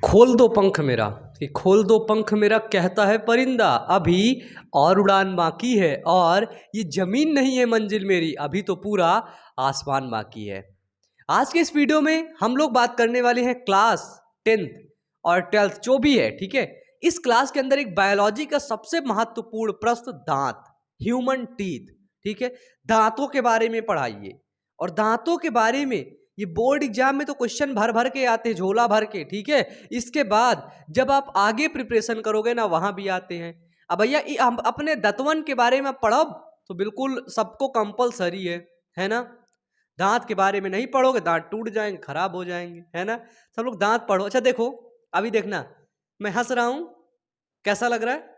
खोल दो पंख मेरा, कि खोल दो पंख मेरा कहता है परिंदा, अभी और उड़ान बाकी है, और ये ज़मीन नहीं है मंजिल मेरी, अभी तो पूरा आसमान बाकी है। आज के इस वीडियो में हम लोग बात करने वाले हैं क्लास 10th और 12th जो भी है, ठीक है। इस क्लास के अंदर एक बायोलॉजी का सबसे महत्वपूर्ण प्रश्न दांत, ह्यूमन टीथ, ठीक है, दांतों के बारे में पढ़ाइए। और दांतों के बारे में ये बोर्ड एग्जाम में तो क्वेश्चन भर भर के आते हैं, झोला भर के, ठीक है। इसके बाद जब आप आगे प्रिपरेशन करोगे ना, वहां भी आते हैं। अब भैया हम अपने दंतवन के बारे में पढ़ो तो बिल्कुल सबको कंपलसरी है ना। दांत के बारे में नहीं पढ़ोगे दांत टूट जाएंगे, खराब हो जाएंगे, है ना। सब लोग दांत पढ़ो। अच्छा देखो, अभी देखना मैं हंस रहा हूं, कैसा लग रहा है?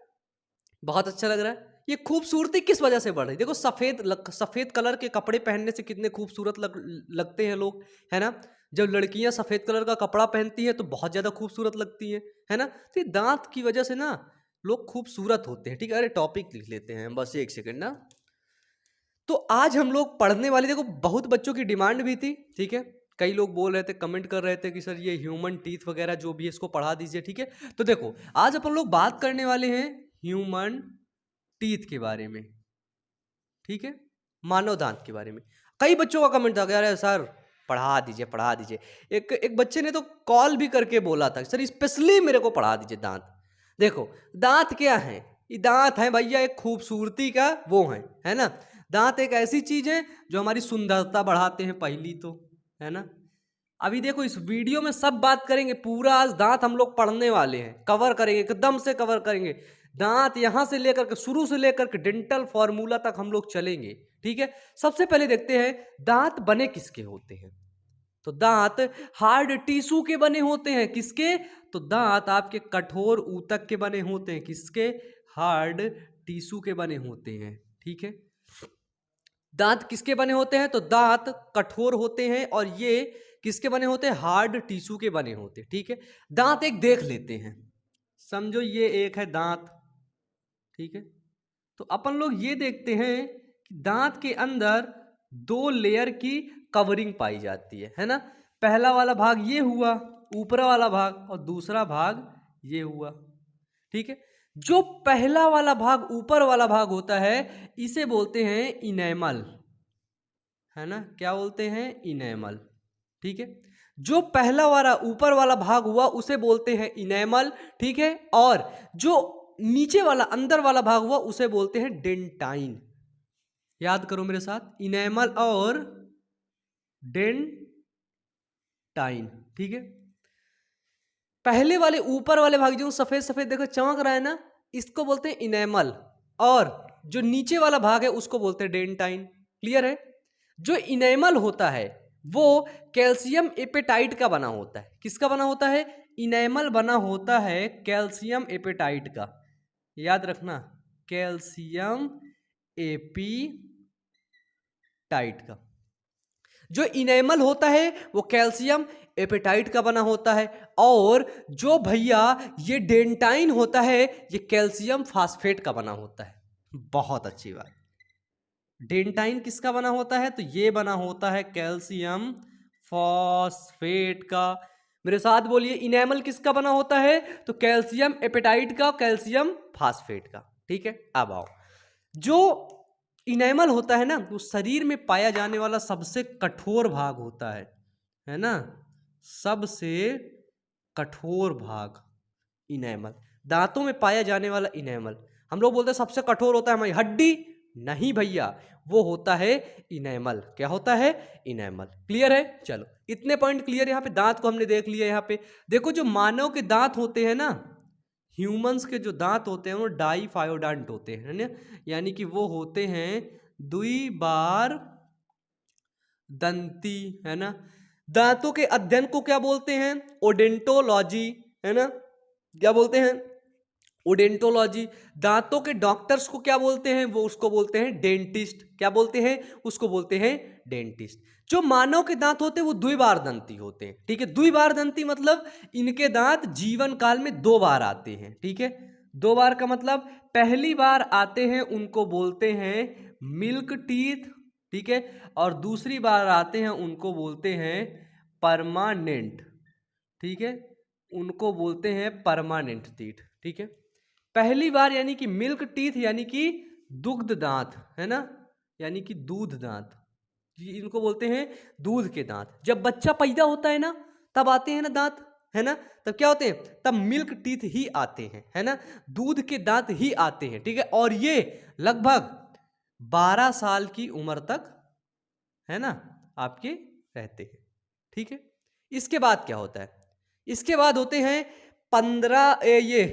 बहुत अच्छा लग रहा है। ये खूबसूरती किस वजह से बढ़ रही? देखो सफेद कलर के कपड़े पहनने से कितने खूबसूरत लगते हैं लोग, है ना। जब लड़कियां सफेद कलर का कपड़ा पहनती हैं तो बहुत ज्यादा खूबसूरत लगती हैं, है ना। तो ये दांत की वजह से ना लोग खूबसूरत होते हैं, ठीक है। अरे टॉपिक लिख लेते हैं बस, एक सेकंड ना। तो आज हम लोग पढ़ने वाले, देखो बहुत बच्चों की डिमांड भी थी, ठीक है। कई लोग बोल रहे थे, कमेंट कर रहे थे कि सर ये ह्यूमन टीथ वगैरह जो भी है इसको पढ़ा दीजिए, ठीक है। तो देखो आज अपन लोग बात करने वाले हैं ह्यूमन टीथ के बारे में, ठीक है, मानव दांत के बारे में। कई बच्चों का कमेंट था कि अरे सर पढ़ा दीजिए पढ़ा दीजिए। एक बच्चे ने तो कॉल भी करके बोला था सर स्पेशली मेरे को पढ़ा दीजिए दांत। देखो दांत क्या है? ये दांत है भैया एक खूबसूरती का वो है ना। दांत एक ऐसी चीज है जो हमारी सुंदरता बढ़ाते हैं पहली तो, है ना। अभी देखो इस वीडियो में सब बात करेंगे, पूरा आज दांत हम लोग पढ़ने वाले हैं, कवर करेंगे, एकदम से कवर करेंगे। दांत यहां से लेकर के, शुरू से लेकर के डेंटल फॉर्मूला तक हम लोग चलेंगे, ठीक है। सबसे पहले देखते हैं दांत बने किसके होते हैं। तो दांत हार्ड टिश्यू के बने होते हैं। किसके? तो दांत आपके कठोर ऊतक के बने होते हैं। किसके? हार्ड टिश्यू के बने होते हैं, ठीक है। दांत किसके बने होते हैं? तो दांत कठोर होते हैं, और ये किसके बने होते हैं? हार्ड टिश्यू के बने होते हैं, ठीक है। दांत एक देख लेते हैं, समझो ये एक है दांत, ठीक है। तो अपन लोग ये देखते हैं कि दांत के अंदर दो लेयर की कवरिंग पाई जाती है ना। पहला वाला भाग ये हुआ ऊपर वाला भाग, और दूसरा भाग ये हुआ, ठीक है। जो पहला वाला भाग ऊपर वाला भाग होता है इसे बोलते हैं इनेमल, है ना। क्या बोलते हैं? इनेमल, ठीक है। जो पहला वाला ऊपर वाला भाग हुआ उसे बोलते हैं इनेमल, ठीक है। और जो नीचे वाला अंदर वाला भाग हुआ उसे बोलते हैं डेंटाइन। याद करो मेरे साथ, इनेमल और डेंटाइन, ठीक है। पहले वाले ऊपर वाले भाग जो सफेद सफेद देखो चमक रहा है ना, इसको बोलते हैं इनेमल, और जो नीचे वाला भाग है उसको बोलते हैं डेंटाइन। क्लियर है? जो इनेमल होता है वो कैल्शियम एपेटाइट का बना होता है। किसका बना होता है? इनेमल बना होता है कैल्शियम एपेटाइट का। याद रखना, कैल्शियम एपेटाइट का। जो इनेमल होता है वो कैल्शियम एपेटाइट का बना होता है, और जो भैया ये डेंटाइन होता है ये कैल्शियम फास्फेट का बना होता है। बहुत अच्छी बात। डेंटाइन किसका बना होता है? तो ये बना होता है कैल्शियम फॉस्फेट का। मेरे साथ बोलिए, इनेमल किसका बना होता है? तो कैल्शियम एपेटाइट का, कैल्शियम फास्फेट का, ठीक है। अब आओ, जो इनेमल होता है ना वो शरीर में पाया जाने वाला सबसे कठोर भाग होता है ना। सबसे कठोर भाग इनेमल, दांतों में पाया जाने वाला इनेमल। हम लोग बोलते हैं सबसे कठोर होता है हमारी हड्डी, नहीं भैया, वो होता है इनेमल। क्या होता है? इनेमल। क्लियर है? चलो इतने पॉइंट क्लियर। यहाँ पे दांत को हमने देख लिया। यहाँ पे देखो जो मानव के दांत होते हैं ना, ह्यूमंस के जो दांत होते हैं वो डाइफायोडांट होते हैं ना, यानी कि वो होते हैं द्विबार दंती, है ना। दांतों के अध्ययन को क्या बोलते हैं? ओडेंटोलॉजी, है ना। क्या बोलते हैं? ओडेंटोलॉजी। दांतों के डॉक्टर्स को क्या बोलते हैं? वो उसको बोलते हैं डेंटिस्ट। क्या बोलते हैं? उसको बोलते हैं डेंटिस्ट। जो मानव के दांत होते हैं वो द्विबार दंती होते हैं, ठीक है। द्विबार दंती मतलब इनके दांत जीवन काल में दो बार आते हैं, ठीक है। दो बार का मतलब पहली बार आते हैं उनको बोलते हैं मिल्क टीथ, ठीक है। और दूसरी बार आते हैं उनको बोलते हैं परमानेंट, ठीक है। उनको बोलते हैं परमानेंट टीथ। ठीक है, पहली बार यानी कि मिल्क टीथ यानी कि दुग्ध दांत, है ना, यानी कि दूध दांत, इनको बोलते हैं दूध के दांत। जब बच्चा पैदा होता है ना तब आते हैं ना दांत, है ना, तब क्या होते हैं, तब मिल्क टीथ ही आते हैं, है ना, दूध के दांत ही आते हैं। ठीक है, और ये लगभग 12 साल की उम्र तक, है ना, आपके रहते हैं। ठीक है, इसके बाद क्या होता है, इसके बाद होते हैं 15 ये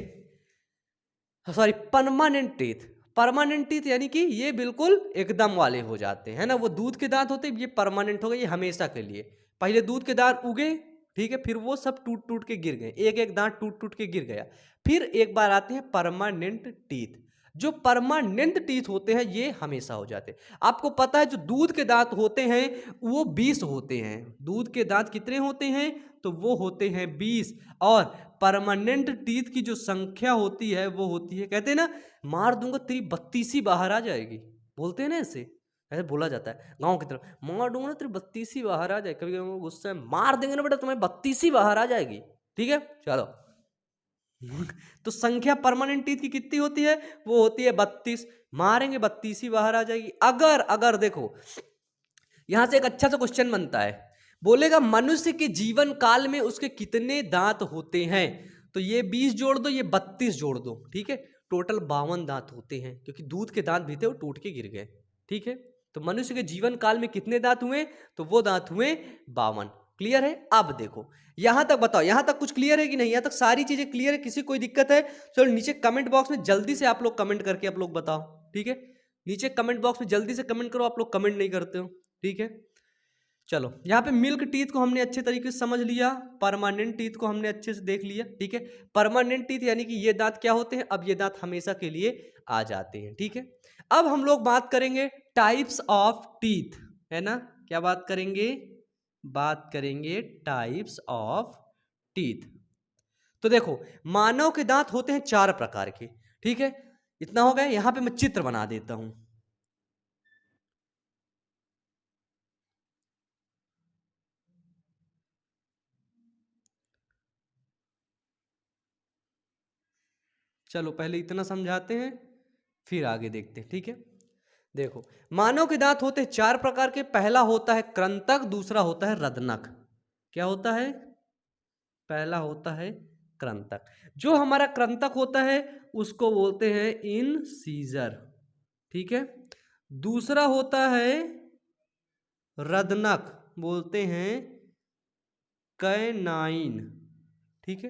sorry permanent teeth. Permanent teeth यानी कि ये बिल्कुल एकदम वाले हो जाते हैं ना, वो दूध के दांत होते हैं, ये परमानेंट हो गए, ये हमेशा के लिए। पहले दूध के दांत उगे, ठीक है, फिर वो सब टूट टूट के गिर गए, एक एक दांत टूट टूट के गिर गया, फिर एक बार आते हैं परमानेंट टीथ। जो परमानेंट टीथ होते हैं ये हमेशा हो जाते हैं। आपको पता है जो दूध के दांत होते हैं वो 20 होते हैं। दूध के दांत कितने होते हैं, तो वो होते हैं 20, और परमानेंट टीथ की जो संख्या होती है वो होती है, कहते हैं ना, मार दूंगा तेरी 32 बाहर आ जाएगी, बोलते हैं ना, ऐसे बोला जाता है गांव की तरफ, मार दूंगा ना तेरी 32 बाहर आ जाएगी। कभी कभी गुस्से में मार देंगे ना बेटा तुम्हें 32 बाहर आ जाएगी। ठीक है, चलो तो संख्या परमानेंट टीथ की कितनी होती है, वो होती है 32, मारेंगे 32 ही बाहर आ जाएगी। अगर अगर देखो यहां से एक अच्छा सा क्वेश्चन बनता है, बोलेगा मनुष्य के जीवन काल में उसके कितने दांत होते हैं, तो ये 20 जोड़ दो, ये 32 जोड़ दो, ठीक है, टोटल 52 दांत होते हैं, क्योंकि दूध के दांत भी थे वो टूट के गिर गए। ठीक है, तो मनुष्य के जीवन काल में कितने दांत हुए, तो वो दांत हुए 52। क्लियर है? अब देखो यहां तक बताओ, यहां तक कुछ क्लियर है कि नहीं, यहां तक सारी चीजें क्लियर है, किसी कोई दिक्कत है चलो नीचे कमेंट बॉक्स में जल्दी से आप लोग कमेंट करके आप लोग बताओ। ठीक है, नीचे कमेंट बॉक्स में जल्दी से कमेंट करो, आप लोग कमेंट नहीं करते हो। ठीक है, चलो यहाँ पे मिल्क टीथ को हमने अच्छे तरीके से समझ लिया, परमानेंट टीथ को हमने अच्छे से देख लिया। ठीक है, परमानेंट टीथ यानी कि ये दांत क्या होते हैं, अब ये दांत हमेशा के लिए आ जाते हैं। ठीक है, अब हम लोग बात करेंगे टाइप्स ऑफ टीथ, है ना, क्या बात करेंगे, बात करेंगे टाइप्स ऑफ टीथ। तो देखो मानव के दांत होते हैं 4 प्रकार के। ठीक है, इतना हो गया, यहां पे मैं चित्र बना देता हूं। चलो पहले इतना समझाते हैं फिर आगे देखते हैं। ठीक है, देखो मानव के दांत होते हैं 4 प्रकार के। पहला होता है कृंतक, दूसरा होता है रदनक। क्या होता है, पहला होता है कृंतक। जो हमारा कृंतक होता है उसको बोलते हैं इनसीजर। ठीक है, दूसरा होता है रदनक, बोलते हैं कैनाइन। ठीक है,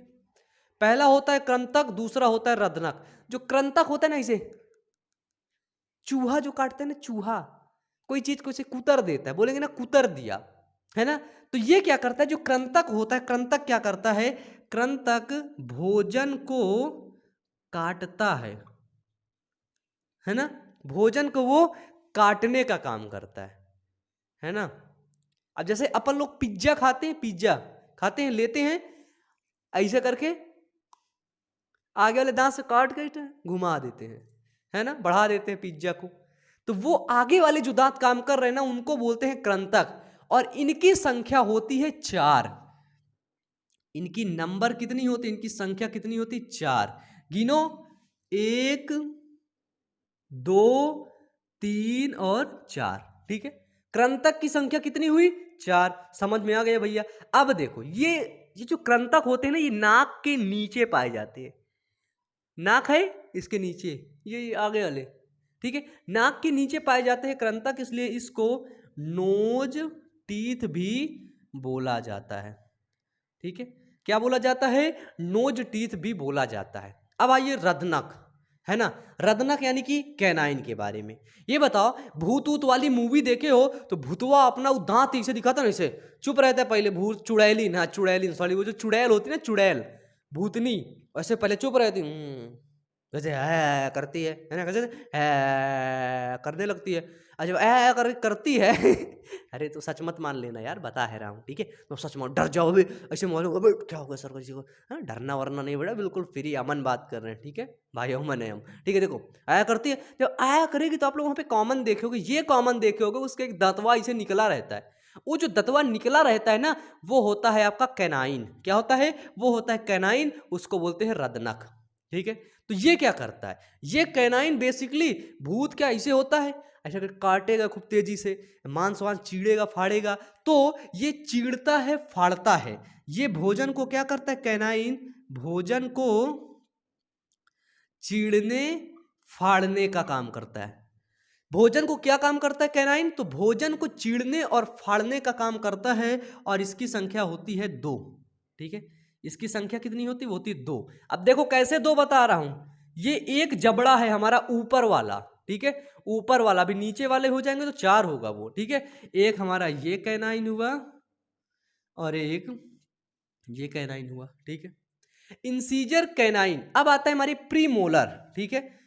पहला होता है कृंतक, दूसरा होता है रदनक। जो कृंतक होता है ना, इसे चूहा जो काटते हैं ना, चूहा कोई चीज को इसे कुतर देता है, बोलेंगे ना कुतर दिया, है ना, तो ये क्या करता है, जो कृंतक होता है, कृंतक क्या करता है, कृंतक भोजन को काटता है ना, भोजन को वो काटने का काम करता है ना। अब जैसे अपन लोग पिज्जा खाते हैं, पिज्जा खाते हैं, लेते हैं ऐसे करके आगे वाले दांत से काट के घुमा देते हैं, है ना, बढ़ा देते हैं पिज्जा को, तो वो आगे वाले जो दांत काम कर रहे हैं ना उनको बोलते हैं कृंतक। और इनकी संख्या होती है 4। इनकी नंबर कितनी होती, इनकी संख्या कितनी होती, 4। गिनो, 1 2 3 और 4। ठीक है, कृंतक की संख्या कितनी हुई, 4। समझ में आ गया भैया? अब देखो ये जो कृंतक होते हैं ना, ये नाक के नीचे पाए जाते हैं। नाक है इसके नीचे, ये आगे वाले, ठीक है, नाक के नीचे पाए जाते हैं कृंतक, इसलिए इसको नोज टीथ भी बोला जाता है। ठीक है, क्या बोला जाता है, नोज टीथ भी बोला जाता है। अब आइए रदनक, है ना, रदनक यानी कि कैनाइन के बारे में। ये बताओ भूत ऊत वाली मूवी देखे हो तो भूतवा अपना दांत इसे दिखाता ना, इसे चुप रहता है पहले, भूत चुड़ैलिन, हाँ चुड़ैलिन सॉरी, वो जो चुड़ैल होती है ना, चुड़ैल भूतनी, वैसे पहले चुप रहती, वैसे है करती है ना, कैसे करने लगती है। अच्छा करती है अरे तो सच मत मान लेना यार, बता है रहा हूँ, ठीक है, तो सच मान, डर जाओ भी ऐसे मालूम अबे क्या होगा सर किसी को, हाँ डरना वरना नहीं बेटा, बिल्कुल फ्री अमन बात कर रहे हैं, ठीक है भाई, अमन है हम, ठीक है। देखो आया करती है, जब आया करेगी तो आप लोग वहाँ पे कॉमन देखे होगे, ये कॉमन देखे होगे, उसका एक दांतवा इसे निकला रहता है, वो जो दतवा निकला रहता है ना, वो होता है आपका कैनाइन। क्या होता है? वो होता है कैनाइन, उसको बोलते हैं रदनख। ठीक है, तो ये क्या करता है? ये कैनाइन बेसिकली भूत क्या इसे होता है, ऐसा करके काटेगा खूब तेजी से, मांस वांस चीड़ेगा फाड़ेगा, तो ये चीड़ता है फाड़ता है। ये भोजन को क्या करता है? कैनाइन भोजन को चीड़ने फाड़ने का काम करता है। भोजन को क्या काम करता है कैनाइन? तो भोजन को चीड़ने और फाड़ने का काम करता है, और इसकी संख्या होती है 2। ठीक है, इसकी संख्या कितनी होती है? होती है 2। अब देखो कैसे 2 बता रहा हूं। ये एक जबड़ा है हमारा ऊपर वाला, ठीक है, ऊपर वाला, अभी नीचे वाले हो जाएंगे तो 4 होगा वो। ठीक है, एक हमारा ये कैनाइन हुआ और एक ये कैनाइन हुआ। ठीक है, इंसीजर कैनाइन। अब आता है हमारी प्रीमोलर। ठीक है,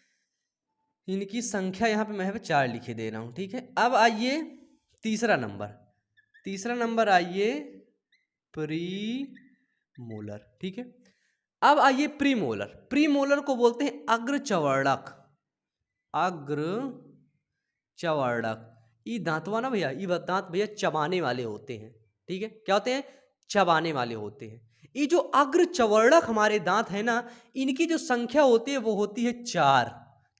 इनकी संख्या यहाँ पे मैं 4 लिखे दे रहा हूँ। ठीक है, अब आइए तीसरा नंबर, तीसरा नंबर आइए प्रीमोलर। ठीक है, अब आइए प्रीमोलर। प्रीमोलर को बोलते हैं अग्रचवर्णक। अग्रचवर्णक। ये दांतवा ना भैया, ये दांत भैया चबाने वाले होते हैं। ठीक है, क्या होते हैं? चबाने वाले होते हैं। ये जो अग्रचवर्णक हमारे दांत है ना, इनकी जो संख्या होती है वो होती है 4।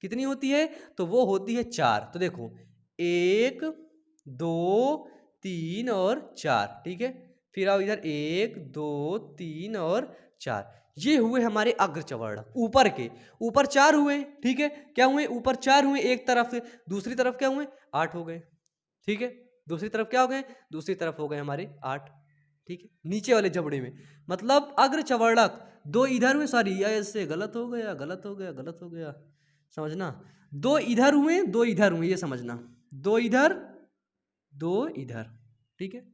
कितनी होती है? तो वो होती है 4। तो देखो 1 2 3 और 4। ठीक है, फिर आओ इधर 1 2 3 और 4। ये हुए हमारे अग्रचवर्णक ऊपर के। ऊपर 4 हुए। ठीक है, क्या हुए? ऊपर 4 हुए एक तरफ से, दूसरी तरफ क्या हुए? 8 हो गए। ठीक है, दूसरी तरफ क्या हो गए? दूसरी तरफ हो गए हमारे 8। ठीक है, नीचे वाले जबड़े में, मतलब अग्रचवर्णक 2 इधर हुए, सॉरी ऐसे गलत हो गया, गलत हो गया, गलत हो गया, समझना। 2 इधर हुए, 2 इधर हुए, ये समझना। 2 इधर 2 इधर। ठीक है,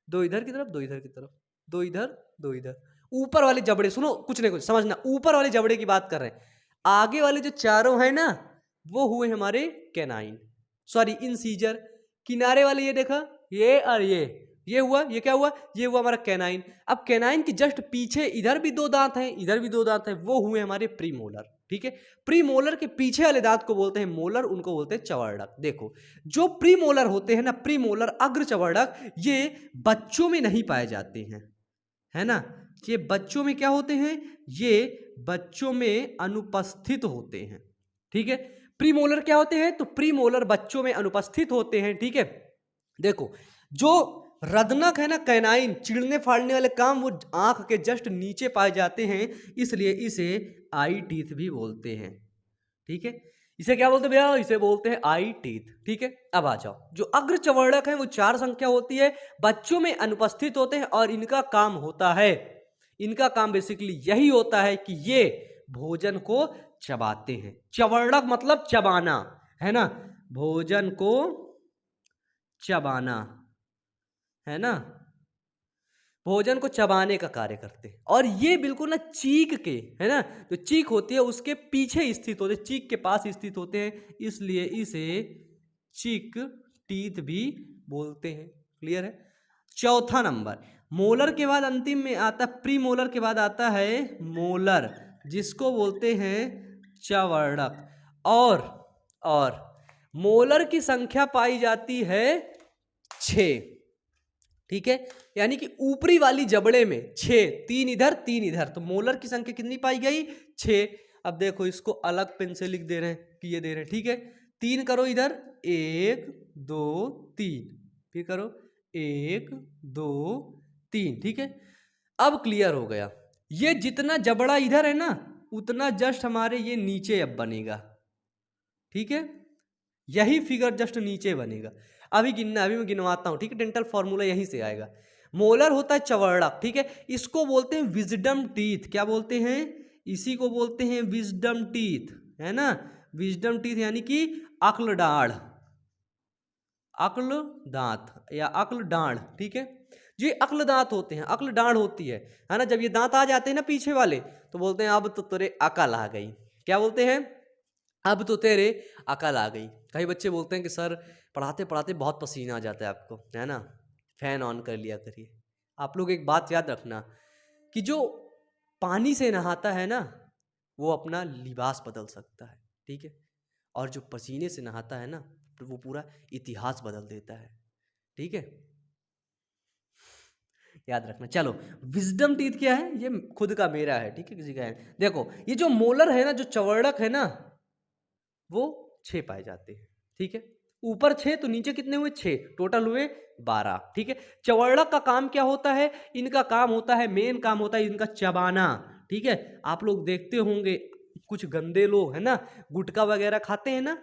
2 इधर की तरफ 2 इधर की तरफ, 2 इधर 2 इधर। ऊपर वाले जबड़े सुनो, कुछ नहीं कुछ समझना, ऊपर वाले जबड़े की बात कर रहे हैं। आगे वाले जो चारों हैं ना, वो हुए हमारे कैनाइन, सॉरी इंसीजर। किनारे वाले ये देखा, ये और ये हुआ, ये क्या हुआ? ये हुआ हमारा कैनाइन। अब कैनाइन की जस्ट पीछे इधर भी 2 दांत हैं, इधर भी 2 दांत हैं, वो हुए हमारे प्रीमोलर। ठीक है, प्रीमोलर के पीछे वाले दांत को बोलते हैं मोलर, उनको बोलते हैं चवर्णक। देखो जो प्रीमोलर होते हैं ना, प्रीमोलर अग्रचवर्णक, ये बच्चों में नहीं पाए जाते हैं, है ना। ये बच्चों में क्या होते हैं? ये बच्चों में अनुपस्थित होते हैं। ठीक है, प्रीमोलर क्या होते हैं? तो प्रीमोलर बच्चों में अनुपस्थित होते हैं। ठीक है, देखो जो रदनक है ना, कैनाइन, चिड़ने फाड़ने वाले काम, वो आंख के जस्ट नीचे पाए जाते हैं, इसलिए इसे आई टीथ भी बोलते हैं। ठीक है, इसे क्या बोलते हैं भैया? इसे बोलते हैं आई टीथ। ठीक है, अब आ जाओ, जो अग्रचवर्णक है वो 4 संख्या होती है, बच्चों में अनुपस्थित होते हैं, और इनका काम होता है, इनका काम बेसिकली यही होता है कि ये भोजन को चबाते हैं। चवर्णक मतलब चबाना, है ना, भोजन को चबाना, है ना, भोजन को चबाने का कार्य करते हैं। और ये बिल्कुल ना चीक के, है ना, जो चीक होती है उसके पीछे स्थित होते हैं, चीक के पास स्थित होते हैं, इसलिए इसे चीक टीथ भी बोलते हैं। क्लियर है? चौथा नंबर, मोलर के बाद अंतिम में आता, प्री मोलर के बाद आता है मोलर, जिसको बोलते हैं चवर्णक। और मोलर की संख्या पाई जाती है 6। ठीक है, यानी कि ऊपरी वाली जबड़े में 6, 3 इधर 3 इधर, तो मोलर की संख्या कितनी पाई गई? 6। अब देखो इसको अलग पेन से लिख दे रहे हैं कि ये दे रहे हैं। ठीक है, 3 करो इधर, 1 2 3, फिर करो 1 2 3। ठीक है, अब क्लियर हो गया। ये जितना जबड़ा इधर है ना, उतना जस्ट हमारे ये नीचे अब बनेगा। ठीक है, यही फिगर जस्ट नीचे बनेगा। अभी गिनना, अभी मैं गिनवाता हूं। ठीक है, डेंटल फॉर्मूला यहीं से आएगा। मोलर होता है चवर्णक। ठीक है, इसको बोलते हैं विजडम टीथ। क्या बोलते हैं? इसी को बोलते हैं विजडम टीथ, है ना। विजडम टीथ यानी कि अक्ल डाढ़, अक्ल दांत या अक्ल डाढ़। ठीक है, ये अक्ल दांत होते हैं, अक्ल डाढ़ होती है ना। जब ये दांत आ जाते हैं ना पीछे वाले, तो बोलते हैं अब तो तेरे अकल आ गई। क्या बोलते हैं? अब तो तेरे अकल आ गई। कई बच्चे बोलते हैं कि सर पढ़ाते पढ़ाते बहुत पसीना आ जाता है आपको, है ना, फैन ऑन कर लिया करिए। आप लोग एक बात याद रखना कि जो पानी से नहाता है ना, वो अपना लिबास बदल सकता है। ठीक है, और जो पसीने से नहाता है ना, तो वो पूरा इतिहास बदल देता है। ठीक है, याद रखना। चलो, विजडम टीथ क्या है? ये खुद का मेरा है, ठीक है, किसी का है। देखो ये जो मोलर है ना, जो चवर्णक है ना, वो 6 पाए जाते हैं, ठीक है। ऊपर 6 तो नीचे कितने हुए? 6, टोटल हुए 12, ठीक है। चवर्णक का काम क्या होता है? इनका काम होता है, मेन काम होता है इनका चबाना, ठीक है। आप लोग देखते होंगे कुछ गंदे लोग है ना, गुटखा वगैरह खाते हैं ना,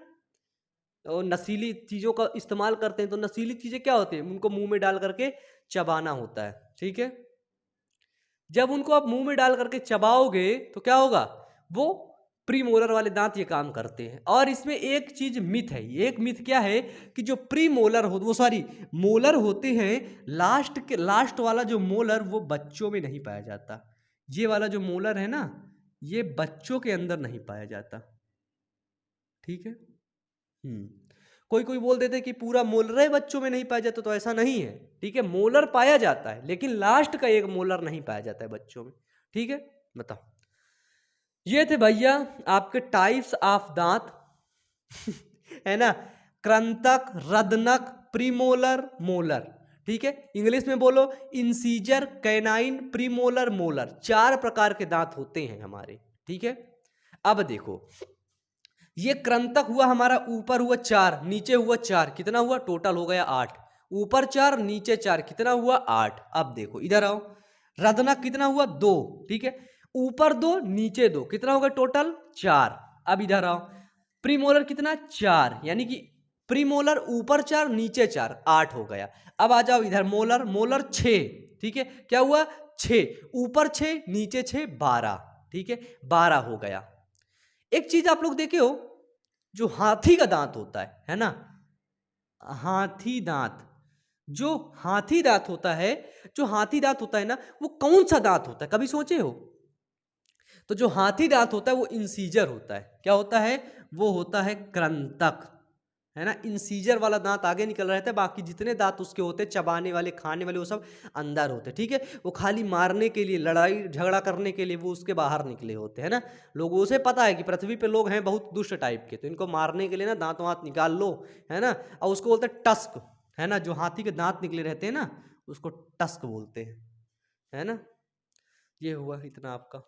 और नशीली चीजों का इस्तेमाल करते हैं, तो नशीली चीजें क्या होती है? उनको मुंह में डाल करके चबाना होता है, ठीक है। जब उनको आप मुंह में डाल करके चबाओगे तो क्या होगा? वो प्रीमोलर वाले दांत ये काम करते हैं। और इसमें एक चीज मिथ है, एक मिथ क्या है कि जो प्रीमोलर हो, वो सॉरी मोलर होते हैं, लास्ट वाला जो मोलर वो बच्चों में नहीं पाया जाता। ये वाला जो मोलर है ना, ये बच्चों के अंदर नहीं पाया जाता, ठीक है। कोई कोई बोल देते कि पूरा मोलर ही बच्चों में नहीं पाया जाता, तो ऐसा नहीं है, ठीक है। मोलर पाया जाता है, लेकिन लास्ट का एक मोलर नहीं पाया जाता है बच्चों में, ठीक है। बताओ, ये थे भैया आपके टाइप्स ऑफ दांत है ना, कृंतक, रदनक, प्रीमोलर, मोलर, ठीक है। इंग्लिश में बोलो, इंसीजर, कैनाइन, प्रीमोलर, मोलर, 4 प्रकार के दांत होते हैं हमारे, ठीक है। अब देखो, ये कृंतक हुआ हमारा, ऊपर हुआ 4, नीचे हुआ 4, कितना हुआ? टोटल हो गया 8। ऊपर 4 नीचे 4, कितना हुआ? 8। अब देखो इधर आओ, रदनक कितना हुआ? 2, ठीक है। ऊपर 2 नीचे 2, कितना होगा टोटल? 4। अब इधर आओ, प्रीमोलर कितना? 4, यानी कि प्रीमोलर ऊपर 4 नीचे 4, 8 हो गया। अब आ जाओ इधर, मोलर, मोलर 6, ठीक है। क्या हुआ? 6, ऊपर 6 नीचे 6, 12, ठीक है, 12 हो गया। एक चीज आप लोग देखे हो, जो हाथी का दांत होता है ना, हाथी दांत, जो हाथी दांत होता है, जो हाथी दांत होता है ना, वो कौन सा दांत होता है? कभी सोचे हो? तो जो हाथी दांत होता है वो इंसीजर होता है। क्या होता है? वो होता है कृंतक, है ना। इंसीजर वाला दांत आगे निकल रहता है, बाकी जितने दांत उसके होते हैं चबाने वाले, खाने वाले, वो सब अंदर होते हैं, ठीक है। वो खाली मारने के लिए, लड़ाई झगड़ा करने के लिए वो उसके बाहर निकले होते हैं ना। लोगों से पता है कि पृथ्वी पे लोग हैं बहुत दुष्ट टाइप के, तो इनको मारने के लिए ना दांत वांत निकाल लो, है ना। और उसको बोलते हैं टस्क, है ना। जो हाथी के दांत निकले रहते हैं ना, उसको टस्क बोलते हैं, है ना। ये हुआ इतना आपका,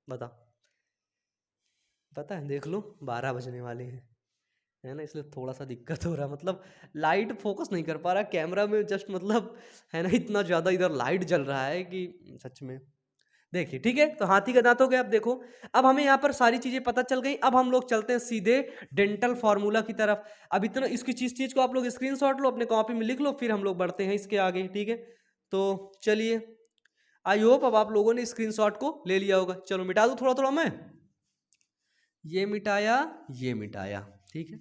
बता, पता है? देख लो 12 बजने वाले हैं, है ना, इसलिए थोड़ा सा दिक्कत हो रहा है। मतलब लाइट फोकस नहीं कर पा रहा कैमरा में, जस्ट मतलब, है ना, इतना ज़्यादा इधर लाइट जल रहा है कि सच में। देखिए, ठीक है, तो हाथी का दांत हो गया। अब देखो, अब हमें यहाँ पर सारी चीज़ें पता चल गई। अब हम लोग चलते हैं सीधे डेंटल फार्मूला की तरफ। अब इतना इसकी चीज़ को आप लोग स्क्रीनशॉट लो, अपने कॉपी में लिख लो, फिर हम लोग बढ़ते हैं इसके आगे, ठीक है। तो चलिए, आई होप अब आप लोगों ने स्क्रीनशॉट को ले लिया होगा। चलो मिटा दूँ थोड़ा थोड़ा मैं, ये मिटाया, ये मिटाया, ठीक है।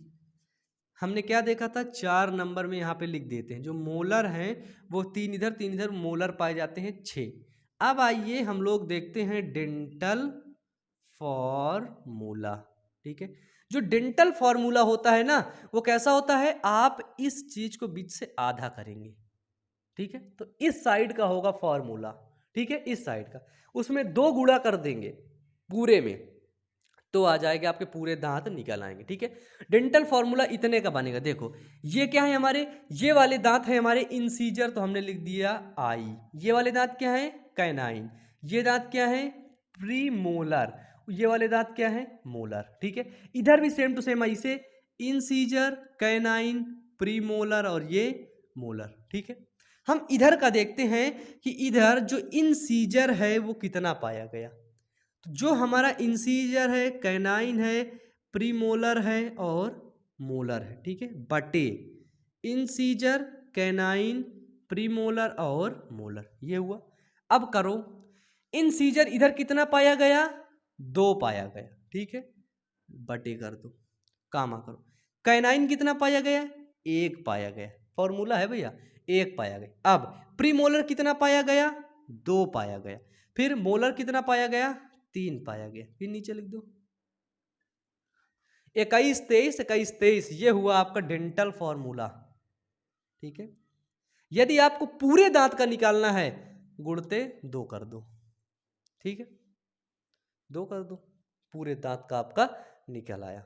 हमने क्या देखा था? 4 नंबर में यहाँ पे लिख देते हैं, जो मोलर हैं वो 3 इधर 3 इधर, मोलर पाए जाते हैं 6। अब आइए हम लोग देखते हैं डेंटल फॉर्मूला, ठीक है। जो डेंटल फॉर्मूला होता है ना, वो कैसा होता है? आप इस चीज को बीच से आधा करेंगे, ठीक है, तो इस साइड का होगा फॉर्मूला, ठीक है, इस साइड का। उसमें 2 गुणा कर देंगे पूरे में, तो आ जाएगा आपके पूरे दांत निकल आएंगे, ठीक है। डेंटल फॉर्मूला इतने का बनेगा। देखो, ये क्या है हमारे? ये वाले दांत है हमारे इंसीजर, तो हमने लिख दिया आई। ये वाले दांत क्या है? कैनाइन। ये दांत क्या है? प्रीमोलर। ये वाले दांत क्या है? मोलर, ठीक है। इधर भी सेम टू सेम ऐसे, इंसीजर, कैनाइन, प्रीमोलर और ये मोलर, ठीक है। हम इधर का देखते हैं कि इधर जो इंसीजर है वो कितना पाया गया। तो जो हमारा इंसीजर है, कैनाइन है, प्रीमोलर है और मोलर है, ठीक है, बटे इंसीजर, कैनाइन, प्रीमोलर और मोलर, ये हुआ। अब करो, इंसीजर इधर कितना पाया गया? 2 पाया गया, ठीक है, बटे कर दो, कामा करो। कैनाइन कितना पाया गया? 1 पाया गया, फॉर्मूला है भैया, 1 पाया गया। अब प्रीमोलर कितना पाया गया? 2 पाया गया। फिर मोलर कितना पाया गया? 3 पाया गया। फिर नीचे लिख दो 21, 23, 21, 23, ये हुआ आपका डेंटल फॉर्मूला, ठीक है। यदि आपको पूरे दांत का निकालना है, गुणते 2 कर दो, ठीक है, 2 कर दो, पूरे दांत का आपका निकल आया,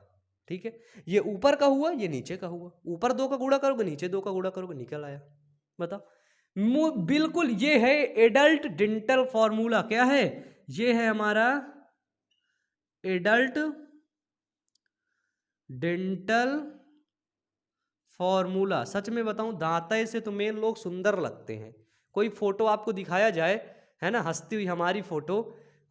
ठीक है। ये ऊपर का हुआ, ये नीचे का हुआ। ऊपर 2 का गुणा करोगे, नीचे 2 का गुणा करोगे, निकल आया। बताओ, बिल्कुल, ये है एडल्ट डेंटल फॉर्मूला। क्या है? ये है हमारा एडल्ट डेंटल फॉर्मूला। सच में बताऊं, दांतय से तो मेन लोग सुंदर लगते हैं। कोई फोटो आपको दिखाया जाए, है ना, हंसती हुई हमारी फोटो,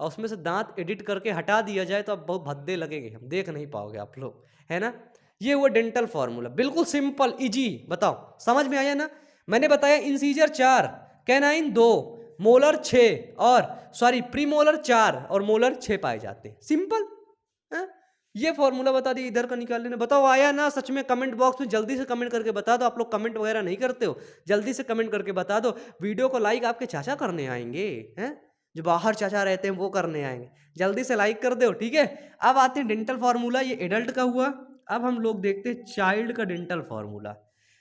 और उसमें से दांत एडिट करके हटा दिया जाए तो अब बहुत भद्दे लगेंगे, हम देख नहीं पाओगे आप लोग, है ना। ये हुआ डेंटल फॉर्मूला, बिल्कुल सिंपल इजी। बताओ, समझ में आया ना। मैंने बताया इंसीजर 4, कैनाइन 2, मोलर 6, और सॉरी प्रीमोलर 4 और मोलर 6 पाए जाते हैं। सिंपल है? ये फॉर्मूला बता दिया, इधर का निकाल लेना। बताओ आया ना सच में? कमेंट बॉक्स में जल्दी से कमेंट करके बता दो। आप लोग कमेंट वगैरह नहीं करते हो, जल्दी से कमेंट करके बता दो। वीडियो को लाइक आपके चाचा करने आएंगे, हैं, जो बाहर चाचा रहते हैं वो करने आएंगे। जल्दी से लाइक कर दो, ठीक है। अब आते हैं डेंटल फॉर्मूला, ये एडल्ट का हुआ। अब हम लोग देखते हैं चाइल्ड का डेंटल फॉर्मूला।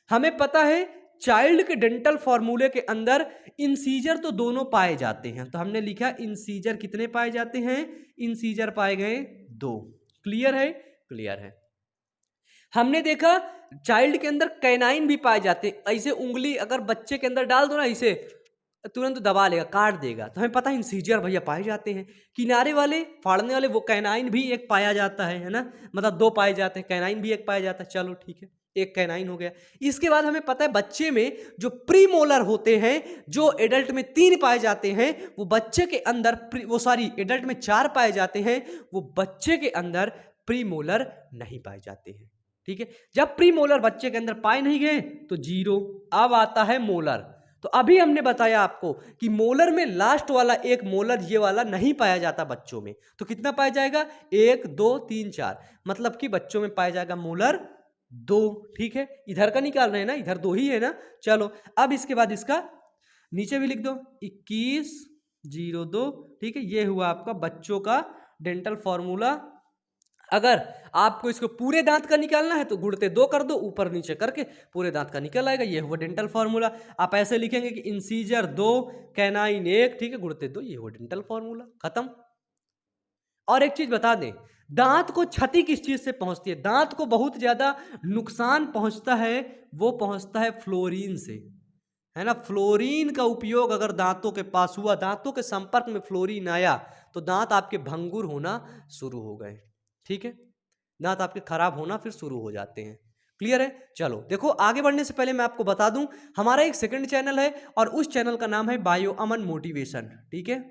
हमें पता है चाइल्ड के डेंटल फॉर्मूले के अंदर इंसीजर तो दोनों पाए जाते हैं, तो हमने लिखा इंसीजर कितने पाए जाते हैं? इंसीजर पाए गए 2। क्लियर है? क्लियर है। हमने देखा चाइल्ड के अंदर कैनाइन भी पाए जाते हैं। ऐसे उंगली अगर बच्चे के अंदर डाल दो ना, इसे तुरंत दबा लेगा, काट देगा। तो हमें पता है इंसीजर भैया पाए जाते हैं। किनारे वाले फाड़ने वाले वो कैनाइन भी एक पाया जाता है ना, मतलब 2 पाए जाते हैं, कैनाइन भी एक पाया जाता है। चलो ठीक है, एक कैनाइन हो गया। इसके बाद हमें पता है बच्चे में जो प्रीमोलर होते हैं, जो एडल्ट में 3 पाए जाते हैं, वो बच्चे के अंदर वो सॉरी एडल्ट में 4 पाए जाते हैं, वो बच्चे के अंदर प्रीमोलर नहीं पाए जाते हैं। ठीक है, जब प्रीमोलर बच्चे के अंदर पाए नहीं गए तो 0। अब आता है मोलर। तो अभी हमने बताया आपको कि मोलर में लास्ट वाला एक मोलर ये वाला नहीं पाया जाता बच्चों में। तो कितना पाया जाएगा? 1 2 3 4, मतलब कि बच्चों में पाया जाएगा मोलर 2। ठीक है, इधर का निकाल रहे हैं ना, इधर 2 ही है ना। चलो अब इसके बाद इसका नीचे भी लिख दो 2102। ठीक है, ये हुआ आपका बच्चों का डेंटल फॉर्मूला। अगर आपको इसको पूरे दांत का निकालना है तो गुणते 2 कर दो, ऊपर नीचे करके पूरे दांत का निकल आएगा। ये हुआ डेंटल फॉर्मूला। आप ऐसे लिखेंगे कि इंसीजर 2, कैनाइन 1, ठीक है, गुणते 2, ये हुआ डेंटल फॉर्मूला, खत्म। और एक चीज बता दें, दांत को क्षति किस चीज से पहुंचती है? दांत को बहुत ज्यादा नुकसान पहुंचता है, वो पहुंचता है फ्लोरीन से, है ना। फ्लोरीन का उपयोग अगर दांतों के पास हुआ, दांतों के संपर्क में फ्लोरीन आया, तो दांत आपके भंगुर होना शुरू हो गए। ठीक है, दांत आपके खराब होना फिर शुरू हो जाते हैं। क्लियर है? चलो देखो, आगे बढ़ने से पहले मैं आपको बता दूं, हमारा एक सेकंड चैनल है और उस चैनल का नाम है बायो अमन मोटिवेशन। ठीक है,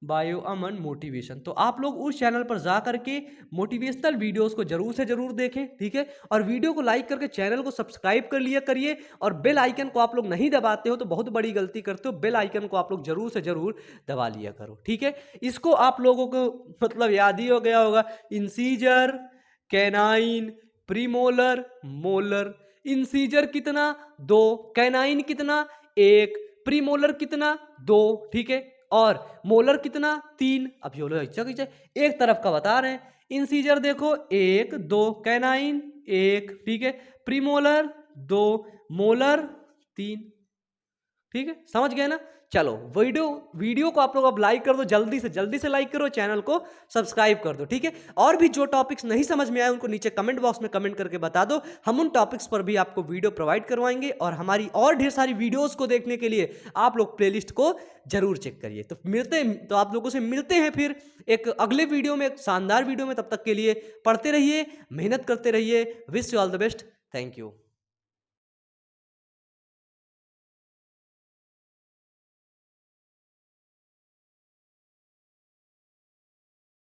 बायो अमन मोटिवेशन। तो आप लोग उस चैनल पर जा करके मोटिवेशनल वीडियोस को जरूर से जरूर देखें। ठीक है, और वीडियो को लाइक करके चैनल को सब्सक्राइब कर लिया करिए। और बेल आइकन को आप लोग नहीं दबाते हो तो बहुत बड़ी गलती करते हो, बेल आइकन को आप लोग जरूर से जरूर दबा लिया करो। ठीक है, इसको आप लोगों को मतलब याद ही हो गया होगा, incisor, canine, premolar, molar. Incisor कितना? 2, कैनाइन कितना? 1, प्रीमोलर कितना? 2, ठीक है, और मोलर कितना? 3। अब योलो एक तरफ का बता रहे हैं। इंसीजर देखो 1 2, कैनाइन 1, ठीक है, प्रीमोलर 2, मोलर 3। ठीक है, समझ गए ना। चलो वीडियो को आप लोग अब लाइक कर दो, जल्दी से लाइक करो, चैनल को सब्सक्राइब कर दो। ठीक है, और भी जो टॉपिक्स नहीं समझ में आए उनको नीचे कमेंट बॉक्स में कमेंट करके बता दो, हम उन टॉपिक्स पर भी आपको वीडियो प्रोवाइड करवाएंगे। और हमारी और ढेर सारी वीडियोस को देखने के लिए आप लोग प्लेलिस्ट को जरूर चेक करिए। तो आप लोगों से मिलते हैं फिर एक अगले वीडियो में, एक शानदार वीडियो में। तब तक के लिए पढ़ते रहिए, मेहनत करते रहिए। Wish you all the best. Thank you.